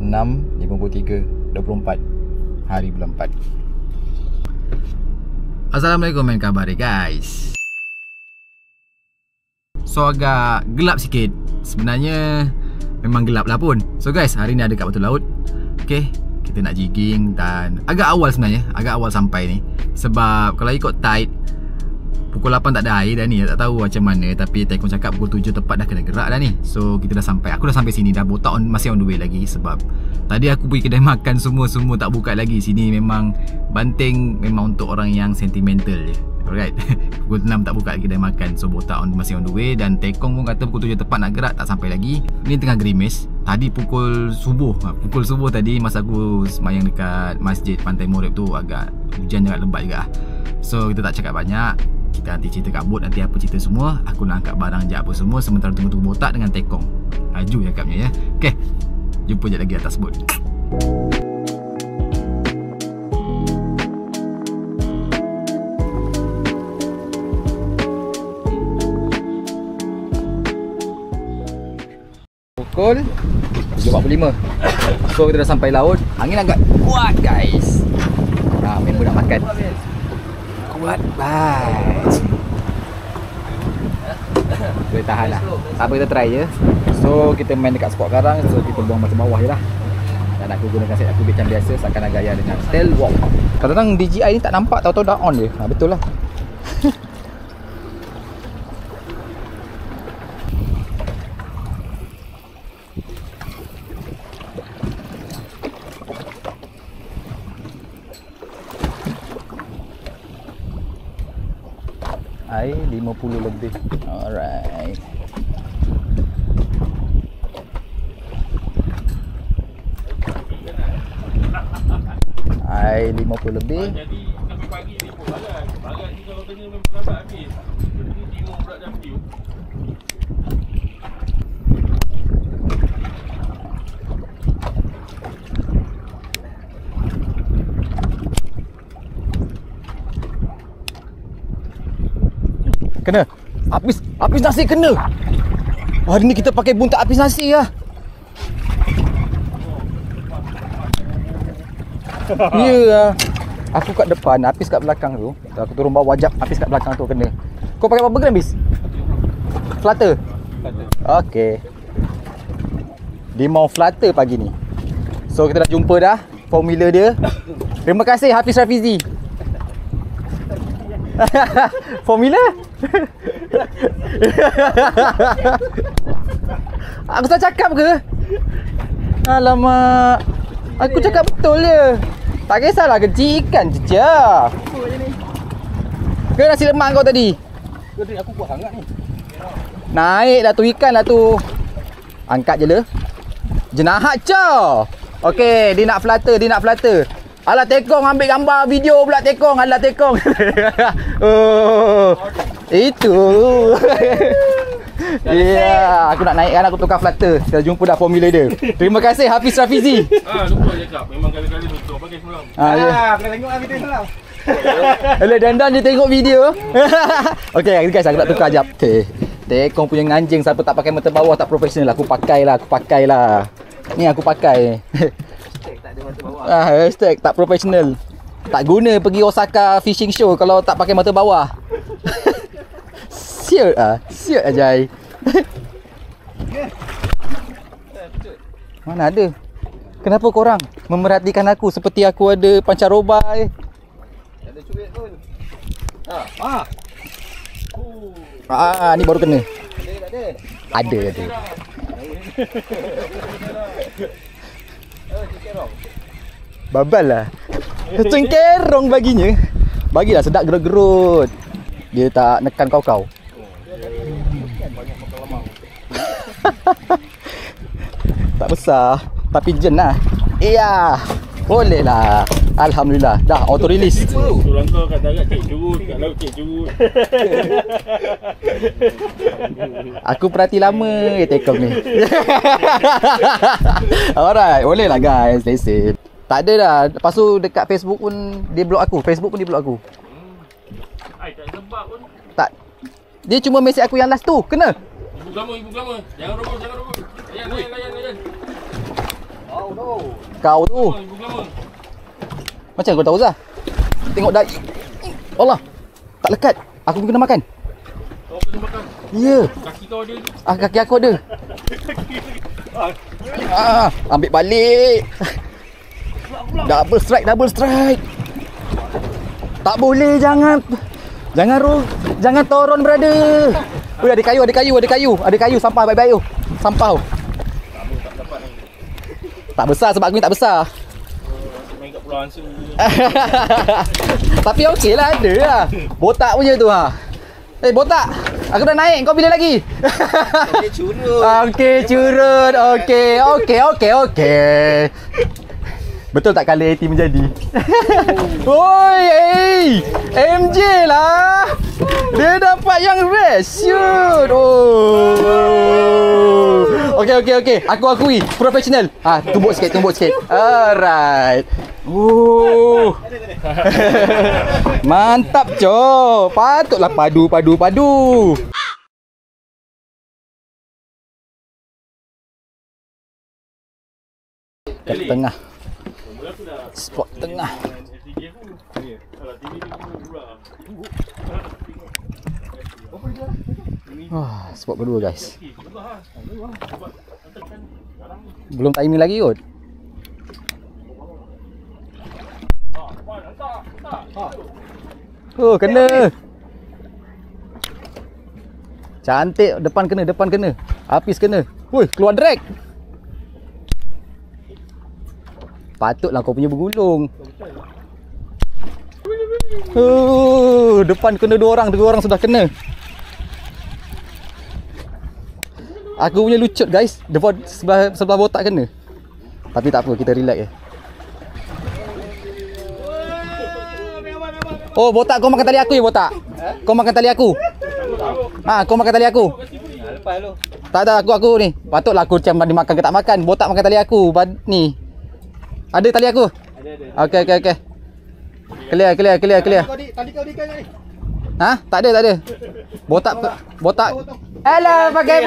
6.53.24 hari bulan 4. Assalamualaikum, main khabar guys. So agak gelap sikit. Sebenarnya memang gelap lah pun. So guys, hari ni ada kat batu laut. Okay, kita nak jigging dan agak awal sebenarnya. Agak awal sampai ni. Sebab kalau ikut tide pukul 8 tak ada air dah ni. Tak tahu macam mana. Tapi Tekong cakap pukul 7 tepat dah kena gerak dah ni. So kita dah sampai. Aku dah sampai sini dah. Botak masih on the way lagi. Sebab tadi aku pergi kedai makan, semua tak buka lagi. Sini memang Banting memang untuk orang yang sentimental je. Alright. Pukul 6 tak buka lagi kedai makan. So botak masih on the way. Dan Tekong pun kata pukul 7 tepat nak gerak. Tak sampai lagi. Ni tengah gerimis. Tadi pukul subuh tadi masa aku semayang dekat Masjid Pantai Morib tu, agak hujan sangat lebat juga. So kita tak cakap banyak. Kita nanti cerita kat bot, nanti apa cerita semua. Aku nak angkat barang je apa semua. Sementara tunggu botak dengan Tekong. Laju cakapnya ya. Okay, jumpa je lagi atas bot. Pukul 7.45. So kita dah sampai laut. Angin agak kuat guys. Member nak makan. Kuat guys. Boleh tahan lah. Apa, kita try je. So kita main dekat spot karang. So kita buang macam bawah je lah. Dan aku gunakan set aku macam biasa. Seakan gaya dengan tail walk. Kadang-kadang DJI ni tak nampak, tahu-tahu dah on je. Betul lah. Air 50 lebih. Alright. Air 50 lebih. Jadi sampai pagi ni pun barat. Barat ni kalau kena memang lambat habis. Jadi timur pula dah view. Kena. Apis nasi kena. Hari ni kita pakai buntak apis nasi lah. Ya lah. Aku kat depan, apis kat belakang tu. Aku turun bawah, wajab apis kat belakang tu kena. Kau pakai apa gram bis? Flutter? Okay. Dia mau flutter pagi ni. So kita dah jumpa dah formula dia. Terima kasih Hafiz Rafizi. Formula? Aku tak cakap ke? Alamak. Aku cakap betul je. Tak kisahlah, kecil ikan je. Ke nasi lemak kau tadi? Aku buat hangat ni. Naik dah tu ikan lah tu. Angkat je le. Jenahat cow. Okey, dia nak flutter. Alah Tekong ambil gambar video pula Tekong. Alah Tekong. Oh, itu. Ya, aku nak naikkan, aku tukar flutter. Kita jumpa dah formula dia. Terima kasih Hafiz Rafizi. Lupa cakap. Memang kali-kali tutup pakai semalam. Kena tengok video semalam. Alah dandan dia tengok video. Okey guys, aku nak tukar jap. Tekong punya anjing, siapa tak pakai mata bawah tak profesional. Aku pakai lah. Ni aku pakai. Hashtag tak profesional. Tak guna pergi Osaka fishing show kalau tak pakai mata bawah. Siut Ajay. Mana ada? Kenapa korang memerhatikan aku seperti aku ada pancaroba Ada cuit pun. Ni baru kena. Ada. Babal lah. Cengkerong baginya. Bagilah sedap gerut-gerut. Dia tak nekan kau. Tak besar, tapi jen lah. Iya. Boleh lah. Alhamdulillah. Dah auto release. Orang kau kat darat cek curut, kat laut cek curut. Aku perhati lama Tekong ni. Alright, boleh lah guys. Lesen. Tak ada dah. Lepas tu dekat Facebook pun dia block aku. Tak sebab pun. Tak. Dia cuma mesej aku yang last tu. Kena. Ibu lama. Jangan robot. Layan. Kau tu. Macam kau tahu Zah? Tengok dah. Allah. Tak lekat. Aku kena makan. Kau kena makan. Ya. Kaki kau ada. Kaki aku ada. Ambil balik. Double strike. Tak boleh, jangan turun, brother. Oi, ada kayu, sampah baik-baik tu. Sampah tu. Tak besar sebab aku ni tak besar. Main kat Pulau Hansu. Tapi okey lah, ada lah. Botak punya tu ha. Botak. Aku dah naik, kau bila lagi? Okey, curut. Okey. Betul tak kala 80 menjadi? Oi, MJ lah. Dia dapat yang rare. Shoot. Okey. Aku akui profesional. Tumbuk sikit. Alright. Mantap, Cok. Patutlah padu. Kat tengah. Spot tengah. Spot kedua, guys. Belum timing lagi kot. Kena. Cantik, depan kena. Habis kena. Woi, keluar drag. Patutlah kau punya bergulung. Depan kena dua orang sudah kena. Aku punya lucut, guys. Depan sebelah botak kena. Tapi tak apa, kita relax je. Botak, kau makan tali aku ya, botak? Kau makan tali aku? Kau makan tali aku? Lepas lu. Tak ada, aku ni. Patutlah aku macam dimakan ke tak makan. Botak makan tali aku. Ni. Ada tali aku? Ada. Okey. Clear. Tali kau diikan ni. Tak ada. Botak. Alah, pakai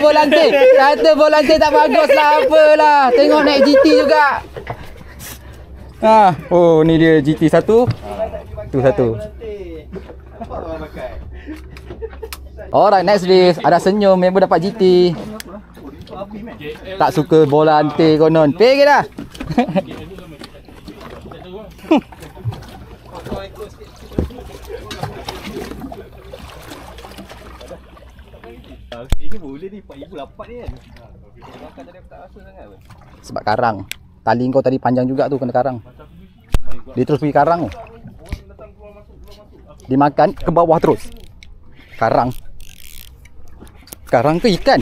volante. Kata volante tak bagus lah, apalah. Tengok naik GT juga. Ni dia GT 1. Tu 1. Alright, next race. Ada senyum, member dapat GT. Tak suka volante konon. Pergi dah. Ini boleh ni 4,008 ni kan. Makan tadi aku tak rasa sangat pun. Sebab karang. Tali kau tadi panjang juga tu, kena karang. Dia terus pergi karang tu. Dia makan ke bawah terus. Karang ke ikan?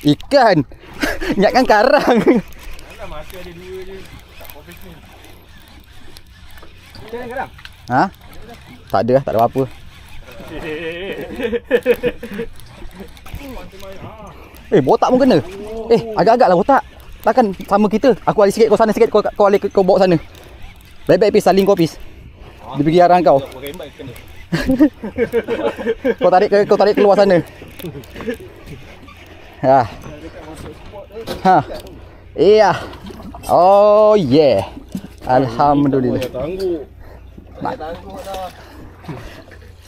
Ikan. Ingatkan karang. Masih ada dua je. Tak profesional. Macam mana karang? Tak ada apa-apa. Botak pun kena. Agak-agak lah botak. Takkan sama kita. Aku alih sikit, kau sana sikit, kau alih kau bawa sana. Baik-baik pis, saling kau pis. Dia pergi arah kau. Kau tarik keluar sana. Iya. Oh yeah. Alhamdulillah.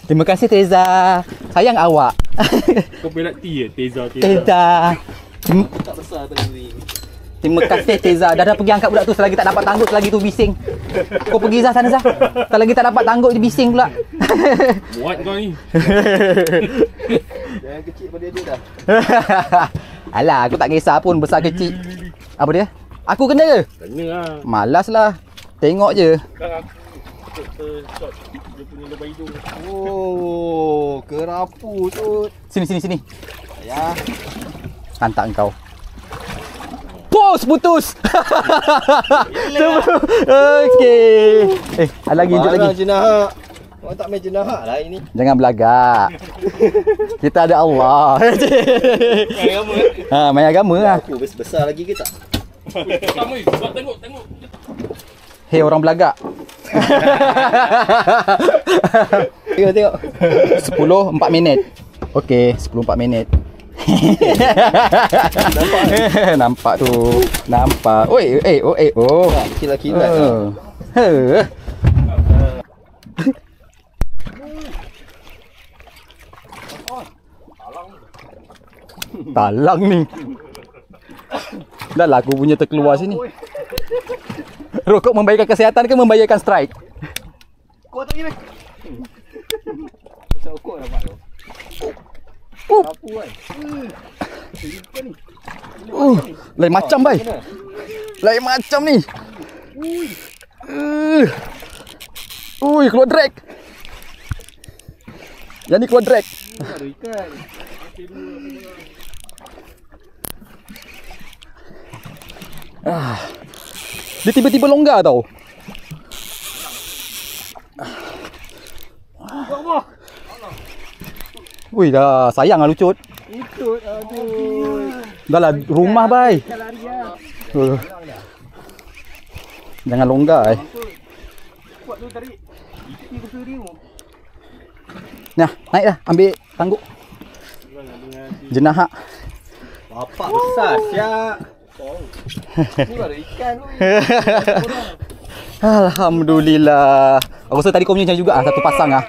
Terima kasih Teza. Sayang awak. Kau penalti ya Teza. Teza. Tak besar tadi. Terima kasih Teza. Dah pergi angkat budak tu selagi tak dapat tangguk, selagi tu bising. Kau pergi Zah sana Zah. Selagi tak dapat tangguk dia bising pula. Muat kau ni. Jangan kecil pada dia dah. Alah, aku tak kisah pun besar kecil. Apa dia? Aku kena ke? Kena lah. Malas lah. Tengok je. Sekarang aku shot dia punya lebah hidung. Kerapu tu. Sini. Ya. Hantar kau. Putus. Okey. Ada lagi injek lagi. Jenahak. Orang tak main jenahak lah ini. Jangan belagak. Kita ada Allah. Main agama kan? Main agama lah. Aku besar lagi ke tak? Sama ni. Tengok. Hei orang belagak. Tengok. 10 4 minit. Okey, 10 4 minit. Nampak tu. Nampak. Oi, oh. Kilat-kilat. Talang ni. Dah lah aku punya terkeluar sini. Rokok membahayakan kesihatan ke membahayakan strike? Kau tak gini. Macam kau nampak tu. Apa kan? Lain macam bai. Lain macam ni. Ui, keluar drag. Yang ni keluar drag. Ada ikan. Dia tiba-tiba longgar tau. Ui, dah sayang lah lucut. Lucut, aduh. Dah lah rumah bai. Jangan longgar Kuat tu tarik. Ini ke suri tu. Nah, naik dah, ambil tangguk. Jenahak. Bapak besar siap. Ni baru ikan tu. Alhamdulillah. Aku rasa tadi kau punya macam juga satu pasang ah.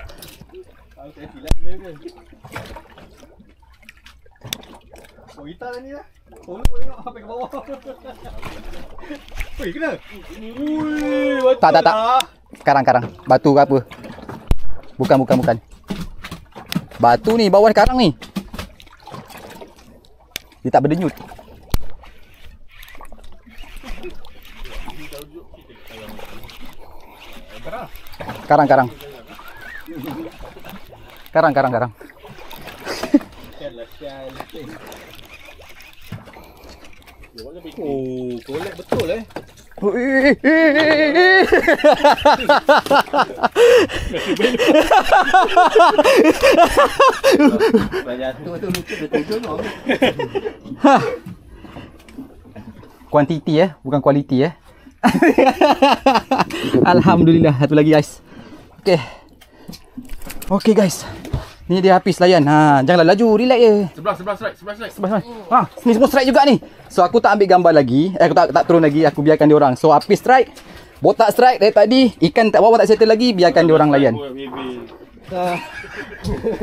Oh, kita ni lah. Tengok sampai ke bawah. Oi, kena. Ui, Tak. Karang. Batu ke apa? Bukan. Batu ni bawah karang ni. Dia tak berdenyut. Karang. Oh, golek betul Jatuh tu lucu betul tu. Kuantiti bukan kualiti Alhamdulillah, satu lagi guys. Okey guys. Ni dia habis layan. Janganlah laju, relax je. Sebelah strike. Ni semua strike juga ni. So aku tak ambil gambar lagi. Aku tak turun lagi. Aku biarkan dia orang. So habis strike. Botak strike dari tadi. Ikan tak bawah tak settle lagi. Biarkan dia orang layan.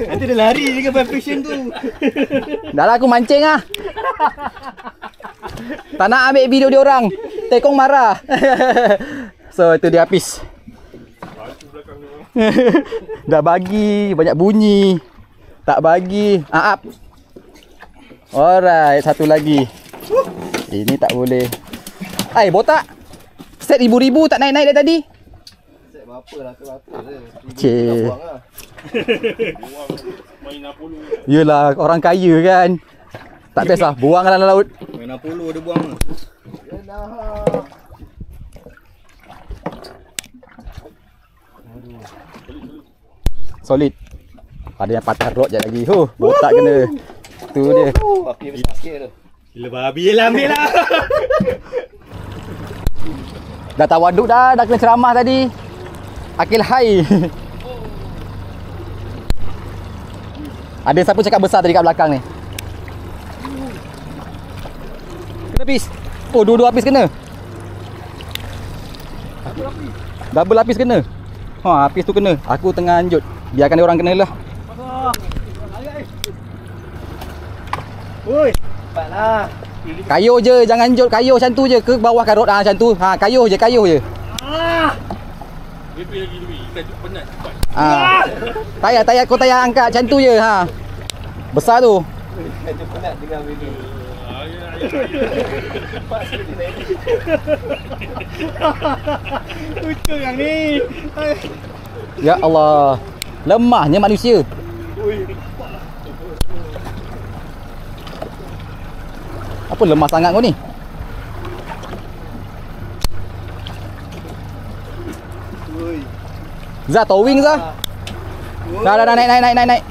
Nanti dia lari dengan vibration tu. Dah lah aku mancing lah. Tak nak ambil video dia orang. Tekong marah. So itu dia habis. Dah bagi banyak bunyi. Tak bagi. Up. Alright, satu lagi. Ini tak boleh. Botak. Set ribu-ribu tak naik-naik dari tadi. Set berapa lah tu Cik. Main Apollo. Yelah, orang kaya kan. Tak best lah, buang dalam laut. Main Apollo dia buang. Solid. Ada yang patah rod je lagi. Botak kena. Tu dia. Api besar sikit tu. Gila babi lah, ambil lah. Dah tawaduk dah kena ceramah tadi. Akil hai. Ada siapa cakap besar tadi kat belakang ni? Kena habis. Oh, dua-dua habis kena. Double habis kena. Habis tu kena. Aku tengah anjut. Biarkan dia orang kena lah. Oi, cepatlah. Kayuh je, jangan anjut. Kayuh macam tu je. Ke bawah karot macam tu. Kayuh je. Lebih lagi. Ikan tu penat cepat. Tayar kau angkat macam tu je. Besar tu. Ikan tu penat dengan video. Lucu yang ni. Ya Allah. Lemahnya manusia. Apa lemah sangat kau ni? Zah, towing Zah. Dah naik.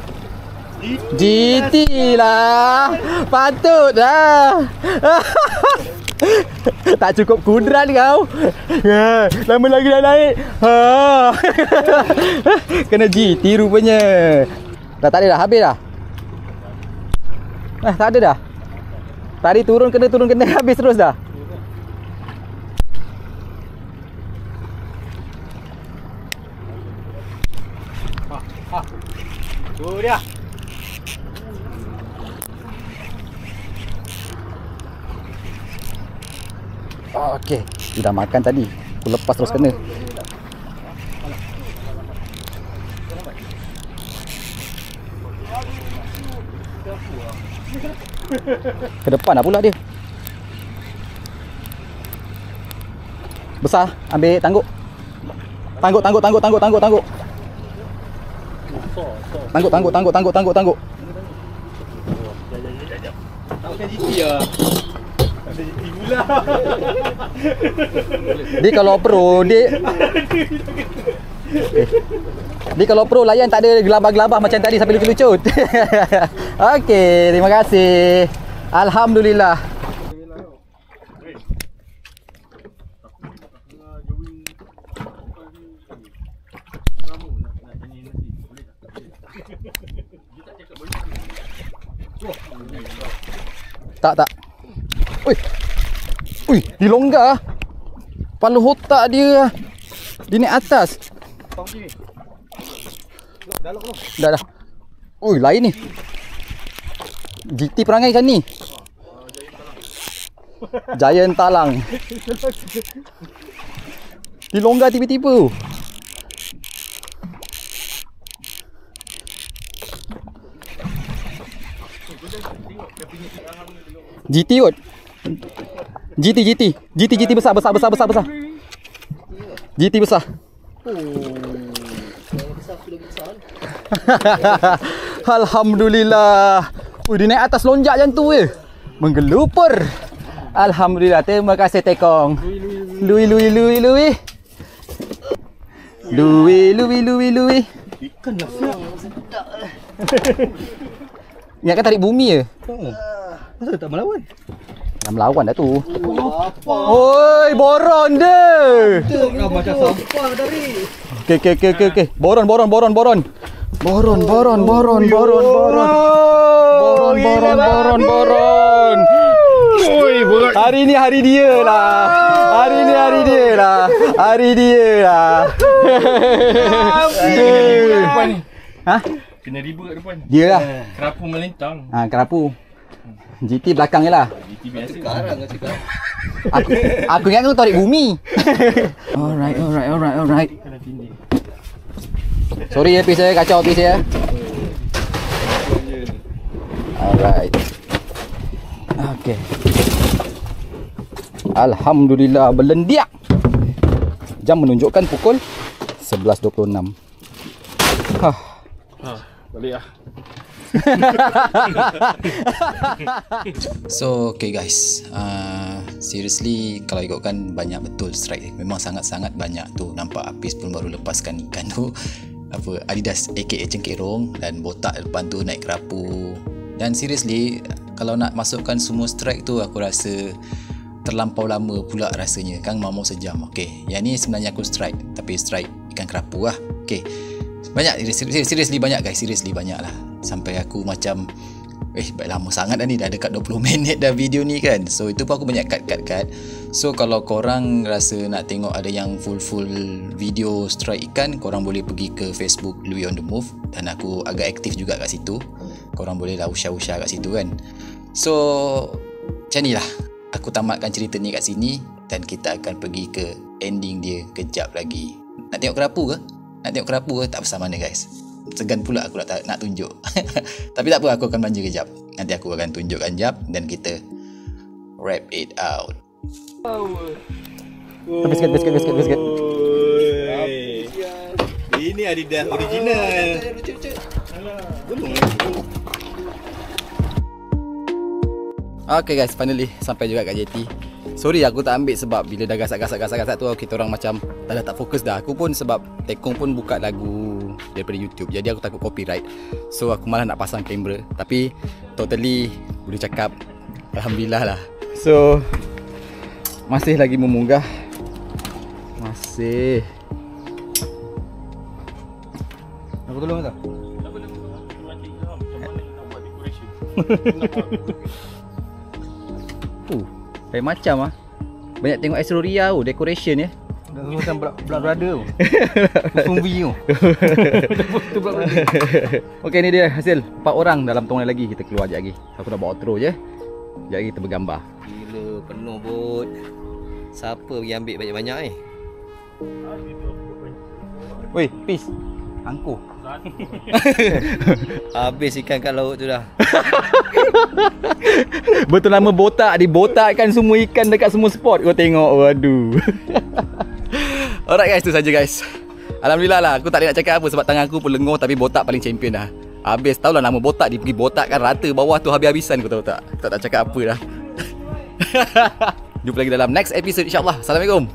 GT lah. Patut dah. Tak cukup kudrat kau. Lama lagi dah naik. Kena GT rupanya. Tak ada dah, habis dah. Tak ada dah. Tadi turun kena habis terus dah. Tu dia. Okey, dia dah makan tadi. Aku lepas terus kena. Ke depan dah pula dia. Besar, ambil tangguk. Tangguk. Tangguk. Pakai GT lah. Ada GT pula. Dia kalau pro, dia kalau pro layan tak ada gelabah-gelabah macam tadi sampai lucut-lucut. Okey, terima kasih. Alhamdulillah. Tak. Ui, dia longgar. Kepala otak dia. Dia naik atas. Dah. Ui, lain ni. GT perangai kan ni. Giant talang. Dia longgar tiba-tiba. GT kot. GT besar. GT besar. Alhamdulillah. Dia naik atas lonjak macam tu je. Menggelupur. Alhamdulillah. Terima kasih Tekong. Lui. Ikan dah siap. Ingatkan tarik bumi je. Kenapa tak melawan? Dah melawan dah tu. Oi, boron dia. Kau macam sampah tadi. Okey. Boron. Hari ni hari dia lah. Depan ni. Hah? Kena ribut kat depan. Dia lah. Kerapu melintang. Kerapu. GT belakang je lah. GT biasa. Sekarang kan cakap. Aku ingat kau tarik bumi. Alright. Kena tindih. Sorry ya Pis ya, kacau Pis ya. Alright. Okay. Alhamdulillah berlendiak. Jam menunjukkan pukul 11.26. Balik lah. So okay guys, seriously kalau ikutkan banyak betul strike. Memang sangat-sangat banyak tu. Nampak Apis pun baru lepaskan ikan tu. Apa Adidas aka cengkerong dan botak depan tu naik kerapu. Dan seriously kalau nak masukkan semua strike tu aku rasa terlampau lama pula rasanya. Kan mau sejam. Okay, yang ni sebenarnya aku strike, tapi strike ikan kerapu lah. Okay, banyak, seriously banyak guys, seriously banyak lah. Sampai aku macam baik lama sangat dah ni, dah dekat 20 minit dah video ni kan. So itu pun aku banyak cut. So kalau korang rasa nak tengok ada yang full video strike ikan, korang boleh pergi ke Facebook Louis on the Move. Dan aku agak aktif juga kat situ. Korang boleh lah usah kat situ kan. So macam ni lah aku tamatkan cerita ni kat sini. Dan kita akan pergi ke ending dia kejap lagi. Nak tengok kerapu ke? Tak pasal mana guys. Segan pula aku nak tunjuk. Tapi tak apa, aku akan manja kejap. Nanti aku akan tunjukkan jap dan kita wrap it out. Biscuit. Ini Adidas original. Okay guys, finally sampai juga kat JT. Sorry aku tak ambil sebab bila dah gasak-gasak tu kita orang macam tak fokus dah. Aku pun sebab Tekong pun buka lagu daripada YouTube, jadi aku takut copyright. So aku malah nak pasang kamera. Tapi totally boleh cakap alhamdulillah lah. So masih lagi memunggah. Masih. Aku tolong tak? Tak boleh macam mana nak buat decoration. Lain macam ah. Banyak tengok Asroria tu, decoration ya. Macam Blood Brother tu. Zombie tu. Okey, ni dia hasil 4 orang dalam tong lagi. Kita keluar sekejap lagi. Aku dah buat outro je. Sekejap lagi kita bergambar. Gila penuh bot. Siapa pergi ambil banyak-banyak ni? Woi, peace. Angkuh. Habis ikan kat laut tu dah. Betul nama botak, dibotakkan semua ikan dekat semua spot. Kau tengok, waduh. Alright guys, tu saja guys. Alhamdulillah lah, aku tak ada nak cakap apa sebab tangan aku pun lenguh, tapi botak paling champion dah. Habis tahulah nama botak, dia pergi botakkan rata bawah tu habis-habisan, kau tahu tak? Aku tak cakap apa dah. Jumpa lagi dalam next episode insyaAllah. Assalamualaikum.